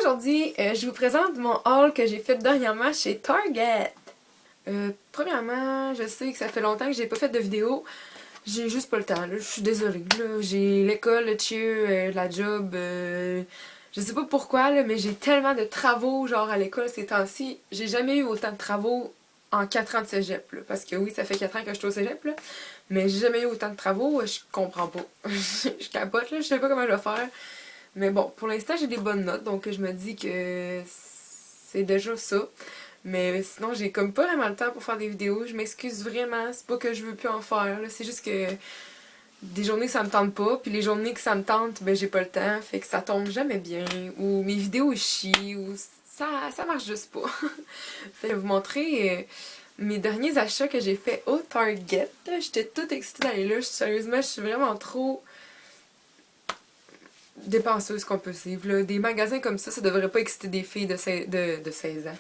Aujourd'hui, je vous présente mon haul que j'ai fait dernièrement chez Target. Premièrement, je sais que ça fait longtemps que j'ai pas fait de vidéo. J'ai juste pas le temps, là. Je suis désolée. J'ai l'école, le cheer, la job. Je sais pas pourquoi, là, mais j'ai tellement de travaux genre à l'école ces temps-ci. J'ai jamais eu autant de travaux en 4 ans de cégep. Là, parce que oui, ça fait 4 ans que je suis au cégep, là, mais j'ai jamais eu autant de travaux. Je comprends pas. Je capote, là. Je sais pas comment je vais faire. Mais bon, pour l'instant, j'ai des bonnes notes, donc je me dis que c'est déjà ça. Mais sinon, j'ai comme pas vraiment le temps pour faire des vidéos. Je m'excuse vraiment, c'est pas que je veux plus en faire, là. C'est juste que des journées que ça me tente pas, puis les journées que ça me tente, ben j'ai pas le temps, fait que ça tombe jamais bien. Ou mes vidéos chient, ou ça marche juste pas. Fait que je vais vous montrer mes derniers achats que j'ai fait au Target. J'étais toute excitée d'aller là. Sérieusement, je suis vraiment trop dépenseuse compulsive. Là. Des magasins comme ça devrait pas exciter des filles de 16 ans.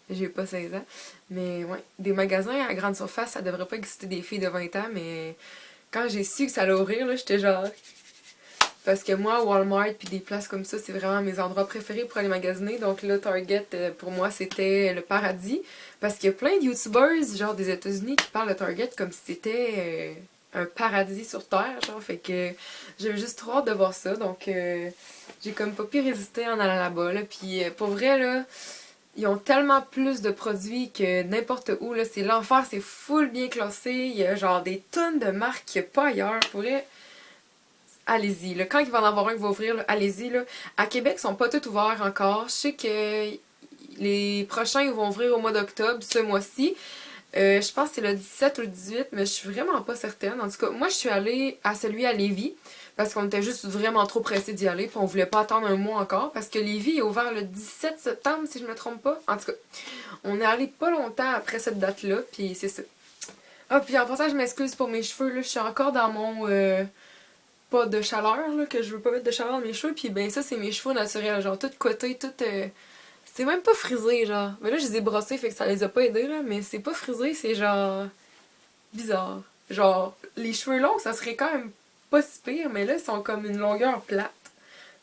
J'ai pas 16 ans. Mais ouais, des magasins à grande surface, ça devrait pas exciter des filles de 20 ans, mais quand j'ai su que ça allait ouvrir, là, j'étais genre... Parce que moi, Walmart puis des places comme ça, c'est vraiment mes endroits préférés pour aller magasiner. Donc là, Target, pour moi, c'était le paradis. Parce qu'il y a plein de YouTubers, genre des États-Unis, qui parlent de Target comme si c'était un paradis sur Terre, genre. Fait que j'avais juste trop hâte de voir ça. Donc j'ai comme pas pu résister en allant là-bas, là. Puis pour vrai, là, ils ont tellement plus de produits que n'importe où, là. C'est l'enfer, c'est full bien classé. Il y a genre des tonnes de marques qu'il n'y a pas ailleurs. Pour vrai, allez-y. Là. Quand il va en avoir un qui va ouvrir, allez-y. Là. À Québec, ils sont pas tous ouverts encore. Je sais que les prochains ils vont ouvrir au mois d'octobre, ce mois-ci. Je pense que c'est le 17 ou le 18, mais je suis vraiment pas certaine. En tout cas, moi, je suis allée à celui à Lévis parce qu'on était juste vraiment trop pressés d'y aller, puis on voulait pas attendre un mois encore parce que Lévis est ouvert le 17 septembre, si je me trompe pas. En tout cas, on est allé pas longtemps après cette date-là, puis c'est ça. Ah, puis en passant, je m'excuse pour mes cheveux, là. Je suis encore dans mon... pas de chaleur, là, que je veux pas mettre de chaleur dans mes cheveux, puis ben ça, c'est mes cheveux naturels, genre tout côté, tout... c'est même pas frisé, genre. Mais là, je les ai brossés, fait que ça les a pas aidés, là, mais c'est pas frisé, c'est genre... bizarre. Genre, les cheveux longs, ça serait quand même pas si pire, mais là, ils sont comme une longueur plate.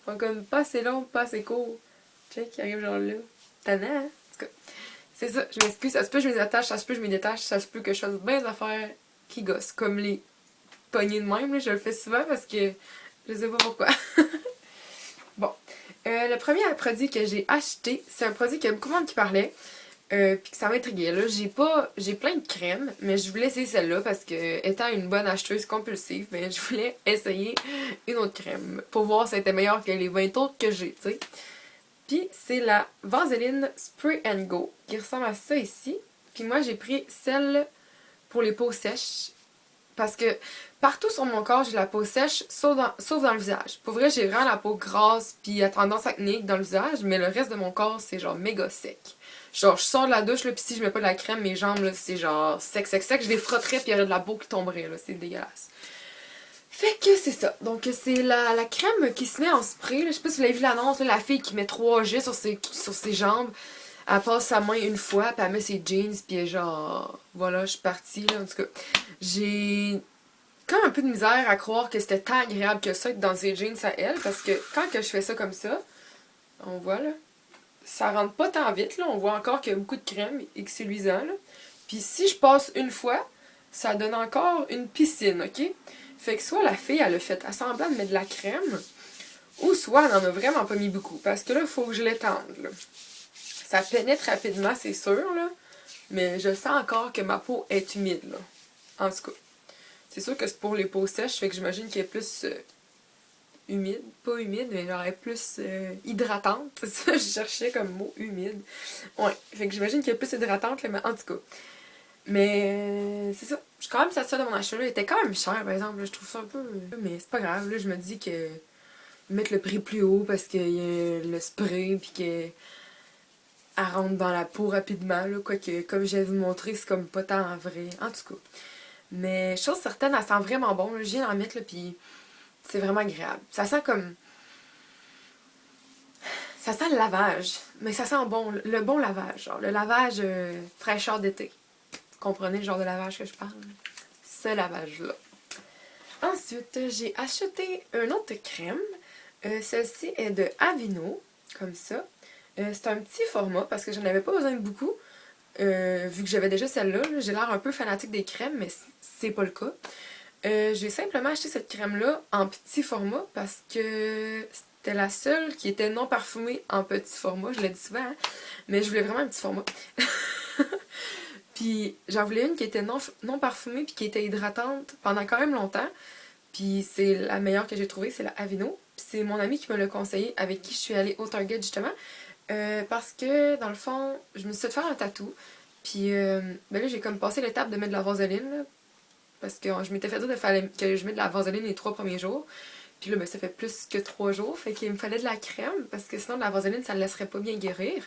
Ils sont comme pas assez longs, pas assez courts. Check, qui arrive genre là. Tannant, hein? En tout cas, c'est ça, je m'excuse, ça se peut que je me attache, ça se peut que je me détache, ça se peut que je fasse bien des affaires qui gossent, comme les poignées de même, là, je le fais souvent parce que je sais pas pourquoi. Bon, le premier produit que j'ai acheté, c'est un produit qu'il y a beaucoup de monde qui parlait, puis que ça m'intriguait, là. J'ai plein de crèmes, mais je voulais essayer celle-là parce que, étant une bonne acheteuse compulsive, ben, je voulais essayer une autre crème pour voir si elle était meilleure que les 20 autres que j'ai, tu sais. Puis c'est la Vaseline Spray and Go qui ressemble à ça ici. Puis moi j'ai pris celle pour les peaux sèches parce que partout sur mon corps j'ai la peau sèche sauf dans le visage. Pour vrai j'ai vraiment la peau grasse puis à tendance acnéique dans le visage, mais le reste de mon corps c'est genre méga sec. Genre je sors de la douche là, puis si je mets pas de la crème, mes jambes là c'est genre sec sec sec, je les frotterais puis il y aurait de la peau qui tomberait là, c'est dégueulasse. Fait que c'est ça. Donc c'est la crème qui se met en spray. Là. Je sais pas si vous l'avez vu l'annonce, la fille qui met 3 jets sur ses jambes. Elle passe sa main une fois, puis elle met ses jeans, puis genre... Voilà, je suis partie, là. En tout cas, j'ai comme un peu de misère à croire que c'était tant agréable que ça être dans ses jeans à elle, parce que quand que je fais ça comme ça, on voit, là, ça rentre pas tant vite, là. On voit encore qu'il y a beaucoup de crème et que c'est luisant, là. Puis si je passe une fois, ça donne encore une piscine, ok? Fait que soit la fille, elle a fait assemblant de mettre de la crème, ou soit elle en a vraiment pas mis beaucoup. Parce que là, il faut que je l'étende, là. Ça pénètre rapidement, c'est sûr, là. Mais je sens encore que ma peau est humide, là. En tout cas. C'est sûr que c'est pour les peaux sèches, fait que j'imagine qu'elle est plus humide. Pas humide, mais genre elle est plus hydratante. C'est ça, je cherchais comme mot humide. Ouais, fait que j'imagine qu'elle est plus hydratante, là, mais en tout cas. Mais c'est ça. Je suis quand même satisfaite de mon achat là. Il était quand même cher, par exemple. Là, je trouve ça un peu. Mais c'est pas grave. Là, je me dis que mettre le prix plus haut parce qu'il y a le spray puis qu'elle rentre dans la peau rapidement. Là, quoique, comme je vais vous montrer, c'est comme pas tant en vrai. En tout cas. Mais chose certaine, elle sent vraiment bon. Là. Je viens d'en mettre là, puis c'est vraiment agréable. Ça sent comme. Ça sent le lavage. Mais ça sent bon. Le bon lavage. Genre le lavage fraîcheur d'été. Comprenez le genre de lavage que je parle? Ce lavage-là. Ensuite, j'ai acheté une autre crème. Celle-ci est de Aveeno. comme ça. C'est un petit format parce que j'en avais pas besoin de beaucoup. Vu que j'avais déjà celle-là, j'ai l'air un peu fanatique des crèmes, mais c'est pas le cas. J'ai simplement acheté cette crème-là en petit format parce que c'était la seule qui était non parfumée en petit format. Je l'ai dit souvent, hein? Mais je voulais vraiment un petit format. Puis j'en voulais une qui était non parfumée puis qui était hydratante pendant quand même longtemps. Puis c'est la meilleure que j'ai trouvée, c'est la Aveeno. Puis c'est mon ami qui me l'a conseillé, avec qui je suis allée au Target justement. Parce que dans le fond, je me suis fait faire un tatou. Puis ben là, j'ai comme passé l'étape de mettre de la vaseline. Là, parce que je m'étais fait dire que je mette de la vaseline les 3 premiers jours. Puis là, ben, ça fait plus que 3 jours. Fait qu'il me fallait de la crème. Parce que sinon, de la vaseline, ça ne le laisserait pas bien guérir.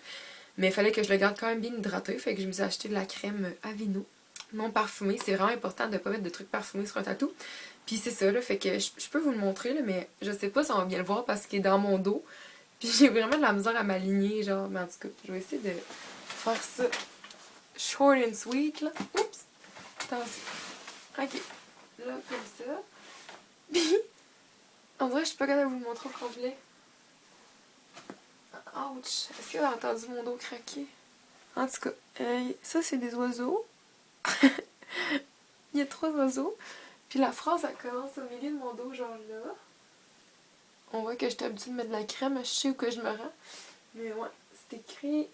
Mais il fallait que je le garde quand même bien hydraté. Fait que je me suis acheté de la crème Aveeno. Non parfumée. C'est vraiment important de ne pas mettre de trucs parfumés sur un tatou. Puis c'est ça, là. Fait que je peux vous le montrer, là. Mais je sais pas si on va bien le voir parce qu'il est dans mon dos. Puis j'ai vraiment de la misère à m'aligner. Genre, mais en tout cas, je vais essayer de faire ça short and sweet, là. Oups! Attention. Ok. Là, comme ça. Puis, on dirait que je suis pas capable de vous le montrer au complet. Ouch! Est-ce que vous avez entendu mon dos craquer? En tout cas, ça c'est des oiseaux. Il y a 3 oiseaux. Puis la phrase, elle commence au milieu de mon dos, genre là. On voit que j'étais habituée de mettre de la crème, je sais où que je me rends. Mais ouais, c'est écrit...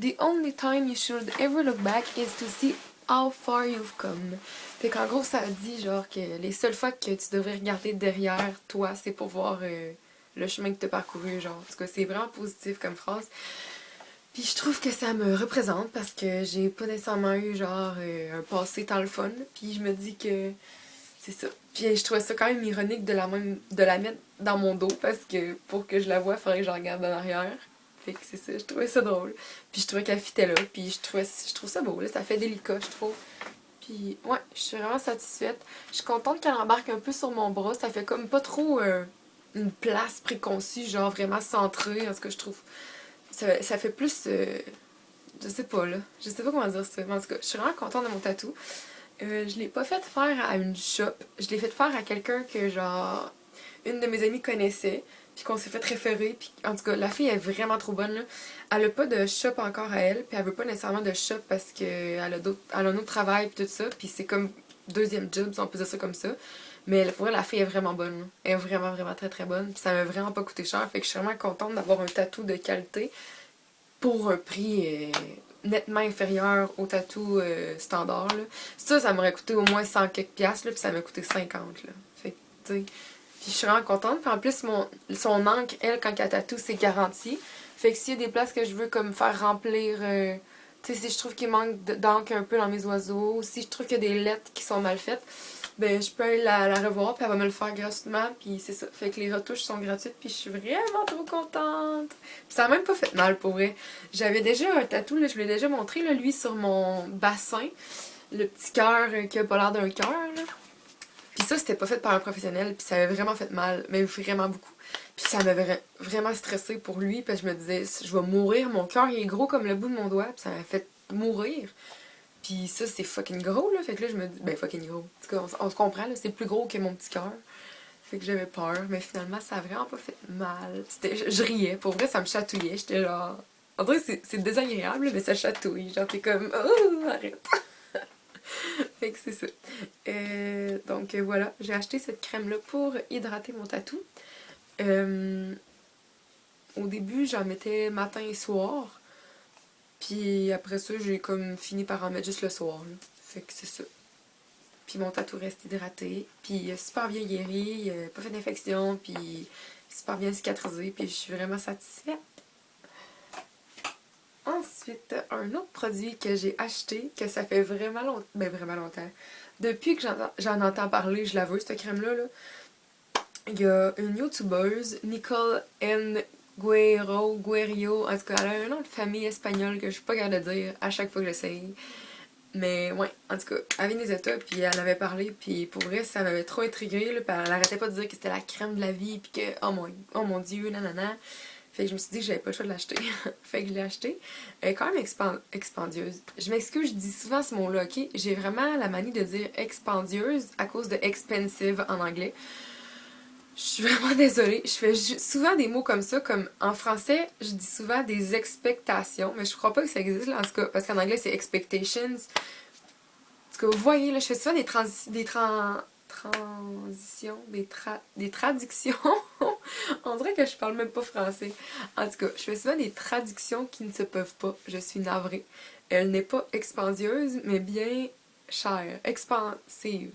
The only time you should ever look back is to see how far you've come. Fait qu'en gros, ça dit genre que les seules fois que tu devrais regarder derrière toi, c'est pour voir le chemin que tu as parcouru. Genre, en tout cas, c'est vraiment positif comme phrase. Puis je trouve que ça me représente parce que j'ai pas nécessairement eu genre un passé tant le fun. Puis je me dis que c'est ça. Puis je trouvais ça quand même ironique de la mettre dans mon dos parce que pour que je la voie, il faudrait que je la regarde en arrière. Fait que c'est ça, je trouvais ça drôle. Puis je trouvais qu'elle fitait là. Puis je trouve ça beau, là. Ça fait délicat, je trouve. Puis ouais, je suis vraiment satisfaite. Je suis contente qu'elle embarque un peu sur mon bras. Ça fait comme pas trop une place préconçue, genre vraiment centrée. En ce que je trouve. Ça fait plus. Je sais pas, là. Je sais pas comment dire ça. Mais en tout cas, je suis vraiment contente de mon tatou. Je l'ai pas fait faire à une shop. Je l'ai fait faire à quelqu'un que, genre, une de mes amies connaissait. Puis qu'on s'est fait référer. Puis en tout cas, la fille est vraiment trop bonne, là. Elle a pas de shop encore à elle. Puis elle veut pas nécessairement de shop parce qu'elle a un autre travail. Puis tout ça. Puis c'est comme deuxième job, si on peut dire ça comme ça. Mais pour elle, la fille est vraiment bonne, là. Elle est vraiment, vraiment très, très bonne. Puis ça m'a vraiment pas coûté cher. Fait que je suis vraiment contente d'avoir un tatou de qualité pour un prix nettement inférieur au tatou standard, là. Ça m'aurait coûté au moins 100 quelques piastres, là, puis ça m'a coûté 50, là. Fait que, tu sais, puis je suis vraiment contente. Puis en plus, son encre, elle, quand elle tatoue, c'est garanti. Fait que s'il y a des places que je veux comme faire remplir, tu sais, si je trouve qu'il manque d'encre un peu dans mes oiseaux, ou si je trouve qu'il y a des lettres qui sont mal faites, ben je peux aller la revoir, puis elle va me le faire gratuitement, puis c'est ça. Fait que les retouches sont gratuites, puis je suis vraiment trop contente. Puis ça a même pas fait mal, pour vrai. J'avais déjà un tatou, là, je vous l'ai déjà montré, là, lui, sur mon bassin. Le petit cœur qui a pas l'air d'un cœur, là. Puis ça, c'était pas fait par un professionnel, puis ça avait vraiment fait mal, mais vraiment beaucoup. Puis ça m'avait vraiment stressée pour lui, parce que je me disais, je vais mourir, mon cœur il est gros comme le bout de mon doigt, puis ça m'a fait mourir. Puis ça, c'est fucking gros, là. Fait que là, je me dis, ben fucking gros. En tout cas, on se comprend, là, c'est plus gros que mon petit cœur. Fait que j'avais peur, mais finalement, ça a vraiment pas fait mal. Je riais, pour vrai, ça me chatouillait. J'étais genre. En vrai, c'est désagréable, mais ça chatouille. Genre, t'es comme, oh, arrête. Fait que c'est ça. Donc voilà, j'ai acheté cette crème-là pour hydrater mon tatou. Au début, j'en mettais matin et soir. Puis après ça, j'ai comme fini par en mettre juste le soir, là. Fait que c'est ça. Puis mon tatou reste hydraté. Puis il a super bien guéri, il a pas fait d'infection, puis super bien cicatrisé, puis je suis vraiment satisfaite. Ensuite, un autre produit que j'ai acheté, que ça fait vraiment longtemps, ben vraiment longtemps. Depuis que j'en entends parler, je la veux, cette crème-là, là. Il y a une youtubeuse, Nicole N. Guerrio, en tout cas, elle a un nom de famille espagnole que je suis pas capable de dire à chaque fois que j'essaye. Mais ouais, en tout cas, elle vient des États, puis elle avait parlé, puis pour vrai, ça m'avait trop intriguée, là, puis elle arrêtait pas de dire que c'était la crème de la vie, puis que, oh mon dieu, nanana. Fait que je me suis dit que j'avais pas le choix de l'acheter. Fait que je l'ai acheté. Elle est quand même expandieuse. Je m'excuse, je dis souvent ce mot-là, ok? J'ai vraiment la manie de dire expandieuse à cause de expensive en anglais. Je suis vraiment désolée. Je fais souvent des mots comme ça, comme en français, je dis souvent des expectations, mais je crois pas que ça existe là, en tout cas, parce qu'en anglais c'est expectations. En tout cas, vous voyez, là, je fais souvent transitions, des traductions. On dirait que je parle même pas français. En tout cas, je fais souvent des traductions qui ne se peuvent pas. Je suis navrée. Elle n'est pas expandieuse, mais bien chère. Expansive.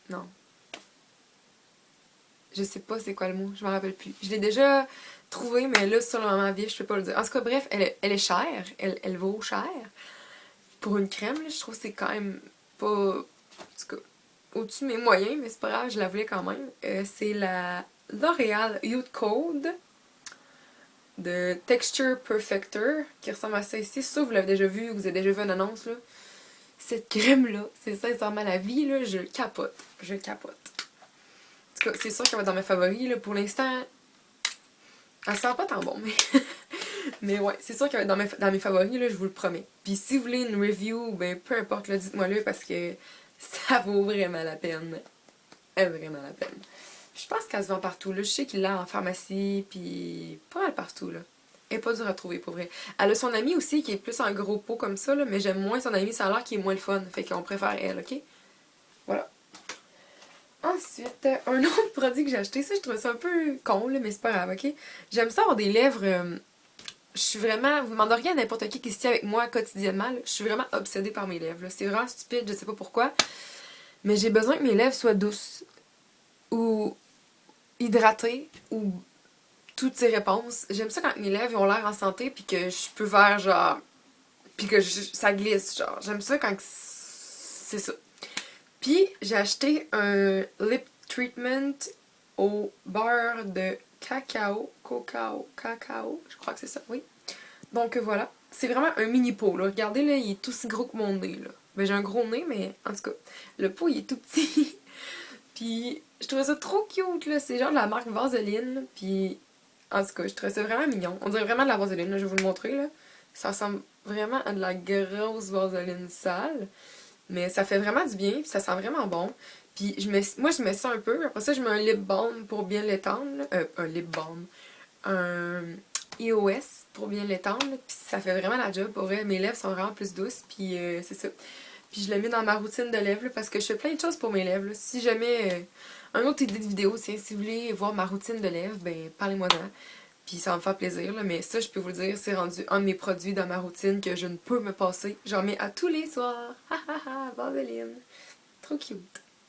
Non. Je sais pas c'est quoi le mot, je m'en rappelle plus. Je l'ai déjà trouvé, mais là, sur le moment vie, je peux pas le dire. En tout cas, bref, elle est chère. Elle vaut cher. Pour une crème, là, je trouve que c'est quand même pas. En tout cas, au-dessus de mes moyens, mais c'est pas grave, je la voulais quand même. C'est la L'Oréal Youth Code de Texture Perfector qui ressemble à ça ici. Ça, vous l'avez déjà vu, vous avez déjà vu une annonce, là. Cette crème-là, c'est sincèrement la vie, là, je capote. Je capote. En tout cas, c'est sûr qu'elle va être dans mes favoris, là. Pour l'instant, elle sent pas tant bon, mais. Mais ouais, c'est sûr qu'elle va être dans mes favoris, là, je vous le promets. Puis si vous voulez une review, ben peu importe, là, dites-moi-le parce que ça vaut vraiment la peine. Vraiment la peine. Je pense qu'elle se vend partout, là. Je sais qu'il l'a en pharmacie, puis pas mal partout, là. Elle est pas dure à trouver, pour vrai. Elle a son ami aussi qui est plus en gros pot comme ça, là, mais j'aime moins son ami, ça a l'air qu'il est moins le fun. Fait qu'on préfère elle, ok? Voilà. Ensuite, un autre produit que j'ai acheté, ça je trouve ça un peu con, là, mais c'est pas grave, ok? J'aime ça avoir des lèvres. Je suis vraiment. Vous demanderiez à n'importe qui se tient avec moi quotidiennement, là, je suis vraiment obsédée par mes lèvres. C'est vraiment stupide, je sais pas pourquoi. Mais j'ai besoin que mes lèvres soient douces. Ou hydratées. Ou toutes ces réponses. J'aime ça quand mes lèvres ont l'air en santé puis que je peux faire genre. Puis que ça glisse, genre. J'aime ça quand c'est ça. Puis j'ai acheté un lip treatment au beurre de cacao, je crois que c'est ça, oui. Donc voilà, c'est vraiment un mini pot, là. Regardez, là, il est aussi gros que mon nez, là. Ben j'ai un gros nez, mais en tout cas, le pot, il est tout petit. Puis je trouvais ça trop cute, là. C'est genre de la marque Vaseline, puis en tout cas, je trouvais ça vraiment mignon. On dirait vraiment de la vaseline, là, je vais vous le montrer, là. Ça ressemble vraiment à de la grosse vaseline sale. Mais ça fait vraiment du bien, puis ça sent vraiment bon. Puis moi, je mets ça un peu. Après ça, je mets un lip balm pour bien l'étendre. Un lip balm. Un EOS pour bien l'étendre. Puis ça fait vraiment la job. Pour vrai, mes lèvres sont vraiment plus douces. Puis c'est ça. Puis je le mets dans ma routine de lèvres là, parce que je fais plein de choses pour mes lèvres. Là. Si jamais... un autre idée de vidéo, si vous voulez voir ma routine de lèvres, ben parlez-moi-en. Puis ça va me faire plaisir, là. Mais ça, je peux vous le dire, c'est rendu un de mes produits dans ma routine que je ne peux me passer. J'en mets à tous les soirs. Ha ha ha, Vaseline. Trop cute.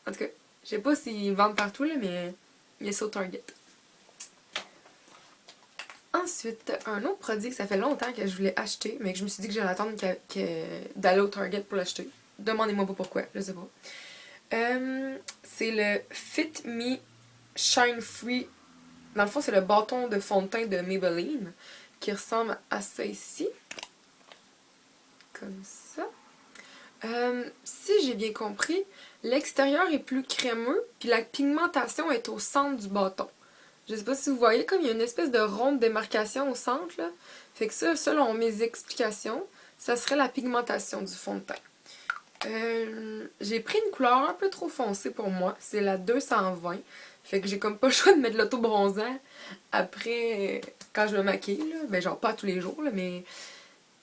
En tout cas, je sais pas s'ils vendent partout, là, mais il y a ça au Target. Ensuite, un autre produit que ça fait longtemps que je voulais acheter, mais que je me suis dit que j'allais attendre d'aller au Target pour l'acheter. Demandez-moi pas pourquoi, je sais pas. C'est le Fit Me Shine Free. Dans le fond, c'est le bâton de fond de teint de Maybelline qui ressemble à ça ici. Comme ça. Si j'ai bien compris, l'extérieur est plus crémeux, puis la pigmentation est au centre du bâton. Je sais pas si vous voyez, comme il y a une espèce de ronde démarcation au centre, là. Fait que ça, selon mes explications, ça serait la pigmentation du fond de teint. J'ai pris une couleur un peu trop foncée pour moi, c'est la 220. Fait que j'ai comme pas le choix de mettre de l'auto-bronzant après, quand je me maquille, là. Ben genre pas tous les jours, là, mais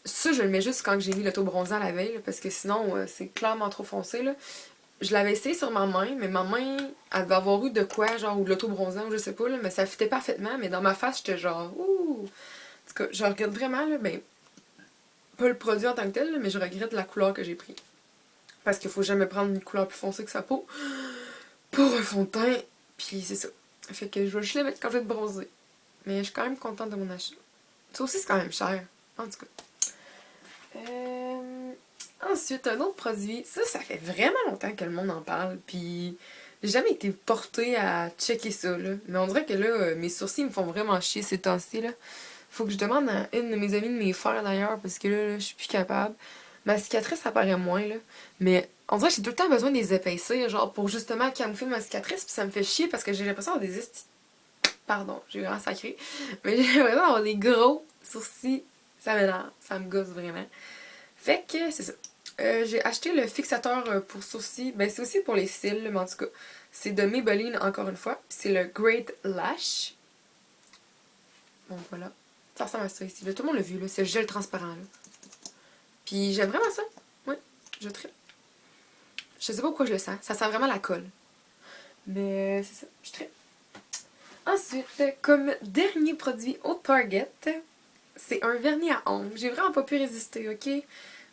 ça, je le mets juste quand j'ai mis l'auto-bronzant la veille, là, parce que sinon, c'est clairement trop foncé, là. Je l'avais essayé sur ma main, mais ma main, elle devait avoir eu de quoi, genre, ou de l'auto-bronzant, ou je sais pas, là, mais ça fitait parfaitement, mais dans ma face, j'étais genre, ouh! En tout cas, je regrette vraiment, là, ben, pas le produit en tant que tel, là, mais je regrette la couleur que j'ai pris. Parce qu'il faut jamais prendre une couleur plus foncée que sa peau pour un fond de teint, puis c'est ça. Fait que je vais juste le mettre quand je vais être bronzée. Mais je suis quand même contente de mon achat. Ça aussi, c'est quand même cher, en tout cas. Ensuite, un autre produit, ça fait vraiment longtemps que le monde en parle, puis j'ai jamais été portée à checker ça, là. Mais on dirait que là, mes sourcils me font vraiment chier ces temps-ci, là. Faut que je demande à une de mes amies de mes faire d'ailleurs, parce que là, je suis plus capable. Ma cicatrice apparaît moins, là. Mais on dirait que j'ai tout le temps besoin de les épaissir, genre pour justement camoufler ma cicatrice, puis ça me fait chier parce que j'ai l'impression d'avoir des Pardon, j'ai vraiment sacré. Mais j'ai l'impression d'avoir des gros sourcils. Ça m'énerve, ça me gosse vraiment. Fait que c'est ça. J'ai acheté le fixateur pour sourcils. Ben, c'est aussi pour les cils, mais en tout cas, C'est de Maybelline encore une fois. C'est le Great Lash. Donc voilà. Ça ressemble à ça ici. Là, tout le monde l'a vu, là. C'est le gel transparent. Là. Puis j'aime vraiment ça. Oui, je tripe. Je sais pas pourquoi je le sens. Ça sent vraiment la colle. Mais c'est ça. Je tripe. Ensuite, comme dernier produit au Target, c'est un vernis à ongles. J'ai vraiment pas pu résister, ok?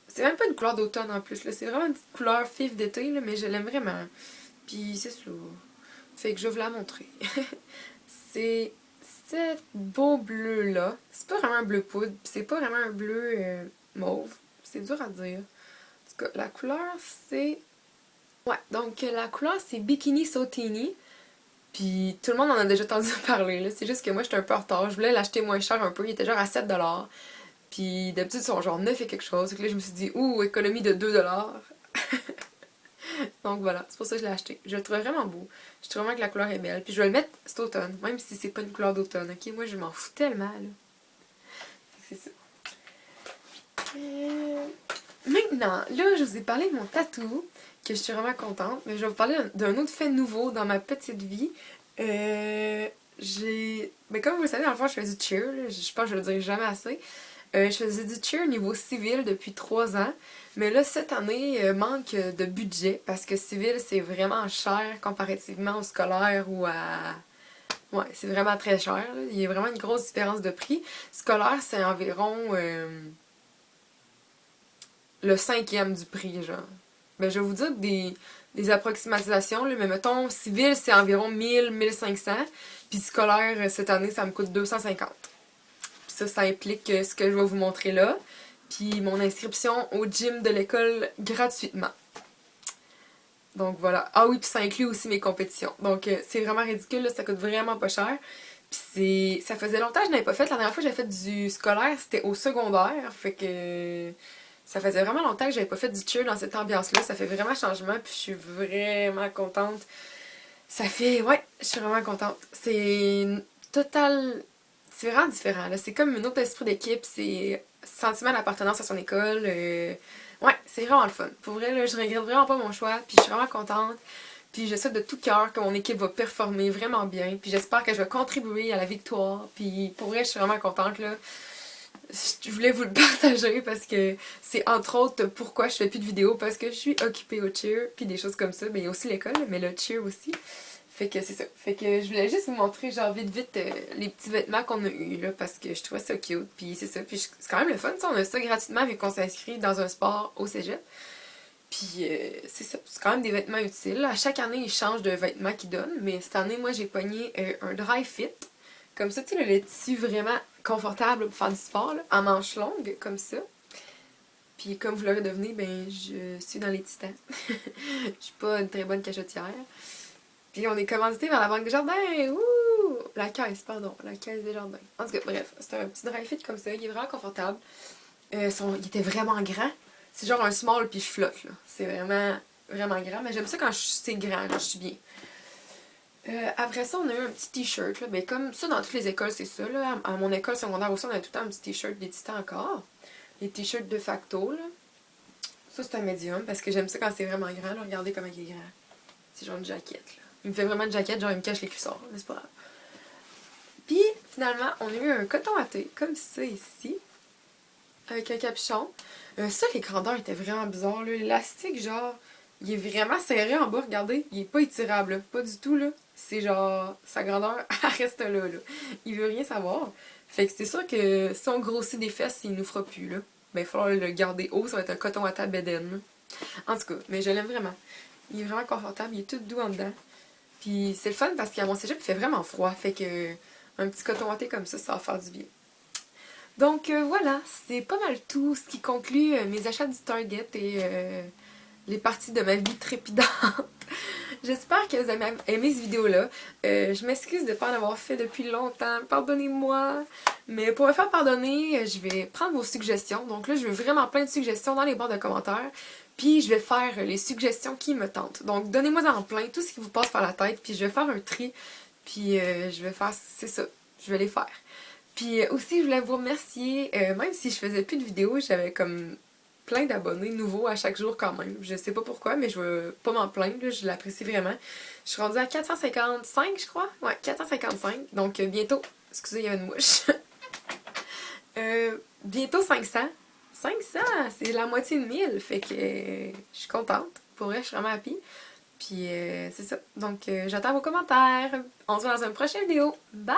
C'est même pas une couleur d'automne en plus, là. C'est vraiment une petite couleur fif d'été, là, mais je l'aime vraiment. Puis c'est ça. Fait que je vais vous la montrer. C'est ce beau bleu-là. C'est pas vraiment un bleu poudre, c'est pas vraiment un bleu mauve. C'est dur à dire. En tout cas, la couleur, c'est... Ouais, donc la couleur, c'est Bikini Sotini. Puis tout le monde en a déjà entendu parler, là. C'est juste que moi, j'étais un peu en retard. Je voulais l'acheter moins cher un peu. Il était genre à 7$. Puis d'habitude, ils sont genre 9 et quelque chose. Donc là, je me suis dit, ouh, économie de 2$. Donc voilà, c'est pour ça que je l'ai acheté. Je le trouve vraiment beau. Je trouve vraiment que la couleur est belle. Puis je vais le mettre cet automne, même si c'est pas une couleur d'automne, ok? Moi, je m'en fous tellement, là. C'est ça. Maintenant, là, je vous ai parlé de mon tatou, que je suis vraiment contente. Mais je vais vous parler d'un autre fait nouveau dans ma petite vie. Mais comme vous le savez, dans le fond, je fais du cheer, là. Je pense que je le dirai jamais assez. Je faisais du cheer au niveau civil depuis 3 ans. Mais là, cette année, manque de budget parce que civil, c'est vraiment cher comparativement au scolaire ou à... Ouais, c'est vraiment très cher. Là. Il y a vraiment une grosse différence de prix. Scolaire, c'est environ le 5e du prix, genre. Ben, je vais vous dire des approximations, là, mais mettons, civil, c'est environ 1000-1500. Puis scolaire, cette année, ça me coûte 250. Ça implique ce que je vais vous montrer là. Puis mon inscription au gym de l'école gratuitement. Donc voilà. Ah oui, puis ça inclut aussi mes compétitions. Donc c'est vraiment ridicule, là, ça coûte vraiment pas cher. Puis ça faisait longtemps que je n'avais pas fait. La dernière fois que j'ai fait du scolaire, c'était au secondaire. Fait que ça faisait vraiment longtemps que j'avais pas fait du cheer dans cette ambiance-là. Ça fait vraiment changement, puis je suis vraiment contente. Ça fait... Ouais, je suis vraiment contente. C'est total... C'est vraiment différent, là. C'est comme un autre esprit d'équipe, c'est sentiment d'appartenance à son école. Ouais, c'est vraiment le fun. Pour vrai, là, je regrette vraiment pas mon choix, puis je suis vraiment contente. Puis je souhaite de tout cœur que mon équipe va performer vraiment bien, puis j'espère que je vais contribuer à la victoire. Puis pour vrai, je suis vraiment contente, là. Je voulais vous le partager parce que c'est entre autres pourquoi je fais plus de vidéos, parce que je suis occupée au cheer, puis des choses comme ça. Mais il y a aussi l'école, mais le cheer aussi. Fait que c'est ça. Fait que je voulais juste vous montrer, genre, vite, les petits vêtements qu'on a eu là, parce que je trouvais ça cute. Puis c'est ça. Puis c'est quand même le fun, ça. On a ça gratuitement vu qu'on s'inscrit dans un sport au cégep. Puis c'est ça. C'est quand même des vêtements utiles. À chaque année, ils changent de vêtements qu'ils donnent. Mais cette année, moi, j'ai pogné un dry fit. Comme ça, tu sais, le tissu vraiment confortable pour faire du sport, là, en manches longues, comme ça. Puis comme vous l'aurez deviné, ben, je suis dans les titans. Je suis pas une très bonne cachotière. Puis on est commandité par la Banque des Jardins. Ouh! La caisse, pardon. La caisse des Jardins. En tout cas, bref, c'est un petit dry fit comme ça. Il est vraiment confortable. Il était vraiment grand. C'est genre un small puis je flotte, là. C'est vraiment, vraiment grand. Mais j'aime ça quand c'est grand, quand je suis bien. Après ça, on a eu un petit t-shirt, là. Ben, comme ça, dans toutes les écoles, c'est ça, là. À mon école secondaire aussi, on a tout le temps un petit t-shirt des titans encore. Les t-shirts de facto, là. Ça, c'est un médium parce que j'aime ça quand c'est vraiment grand, là. Regardez comment il est grand. C'est genre une jaquette, là. Il me fait vraiment une jaquette, genre il me cache les cuissards, mais c'est pas grave. Puis finalement, on a eu un coton watté, comme ça ici, avec un capuchon. Ça, les grandeurs étaient vraiment bizarres, là. L'élastique, genre, il est vraiment serré en bas, regardez. Il est pas étirable, là. Pas du tout, là. C'est genre, sa grandeur, elle reste là, là. Il veut rien savoir. Fait que c'est sûr que si on grossit des fesses, il nous fera plus, là. Ben, il va falloir le garder haut, ça va être un coton watté à bedaine. En tout cas, mais je l'aime vraiment. Il est vraiment confortable, il est tout doux en dedans. Puis c'est le fun parce qu'à mon cégep, il fait vraiment froid. Fait que un petit coton watté comme ça va faire du bien. Donc voilà, c'est pas mal tout ce qui conclut mes achats du Target et les parties de ma vie trépidante. J'espère que vous avez aimé cette vidéo-là. Je m'excuse de ne pas en avoir fait depuis longtemps. Pardonnez-moi. Mais pour me faire pardonner, je vais prendre vos suggestions. Donc là, je veux vraiment plein de suggestions dans les barres de commentaires. Puis je vais faire les suggestions qui me tentent. Donc donnez-moi en plein tout ce qui vous passe par la tête. Puis je vais faire un tri. Puis je vais faire... C'est ça. Je vais les faire. Puis aussi, je voulais vous remercier. Même si je faisais plus de vidéos, j'avais comme... plein d'abonnés nouveaux à chaque jour quand même. Je sais pas pourquoi, mais je veux pas m'en plaindre, là, je l'apprécie vraiment. Je suis rendue à 455, je crois. Ouais, 455. Donc bientôt, excusez, il y avait une mouche. Bientôt 500. 500, c'est la moitié de 1000. Fait que je suis contente. Pour vrai, je suis vraiment happy. Puis c'est ça. Donc j'attends vos commentaires. On se voit dans une prochaine vidéo. Bye!